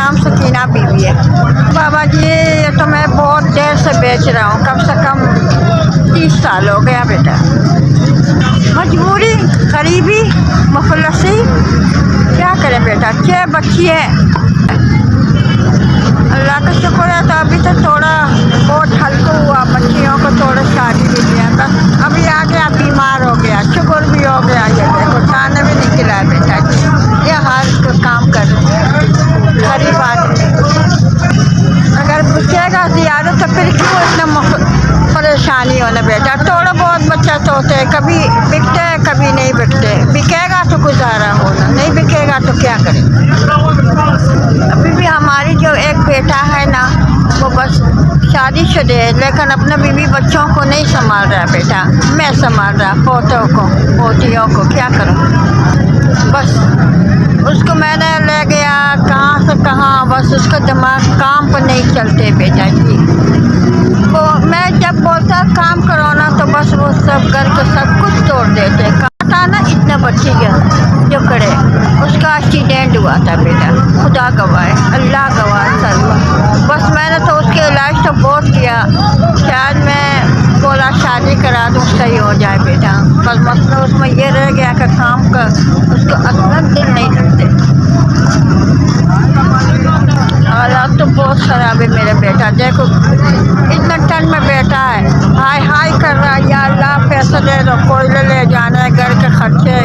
नाम सकीना बीवी है। बाबा जी ये तो मैं बहुत देर से बेच रहा हूँ, कम से कम 30 साल हो गया बेटा। मजबूरी, गरीबी, मुफलसी, क्या करें बेटा, 6 बच्ची है। अल्लाह का शुक्र है तो अभी तो थोड़ा बहुत हल्का हुआ, बच्चियों को थोड़ा शादी भी दिया, बस अभी आ गया बीमार हो गया, शुगर भी हो गया। ये देखो खाना भी नहीं खिलाया बेटा जी, ये हाल को काम कर रहे हैं गरीब आदमी। अगर पूछेगा ज़्यादा तो फिर क्यों इतना परेशानी होना बेटा। थोड़ा बहुत बच्चा तो होते हैं, कभी बिकते हैं कभी नहीं बिकते। बिकेगा तो गुजारा होना, नहीं बिकेगा तो क्या करें। अभी भी हमारी जो एक बेटा है ना, वो बस शादीशुदा है लेकिन अपने बीवी बच्चों को नहीं संभाल रहा बेटा, मैं संभाल रहा, पोतों को पोतियों को, क्या करूं। बस उसको मैंने ले गया कहाँ से कहाँ, बस उसका दिमाग काम पर नहीं चलते बेटा जी। वो मैं जब बोलता काम करो ना तो बस वो सब घर के सब कुछ तोड़ देते। काटा ना इतना बच्ची जो करे, उसका एक्सीडेंट हुआ था बेटा, खुदा गवाए, अल्लाह गवाए सब। बस मैंने तो उसके इलाज तो बहुत किया, शायद मैं बोला शादी करा दूँ सही हो जाए बेटा, बस मसला उसमें ये रह गया कि काम का उसको असल दिल नहीं लगते। हालात तो बहुत ख़राब है मेरा बेटा, देखो इतना टन में बैठा है, हाय हाय कर रहा है, या अल्लाह पैसा दे दो, कोयले ले जाना है, घर के खर्चे,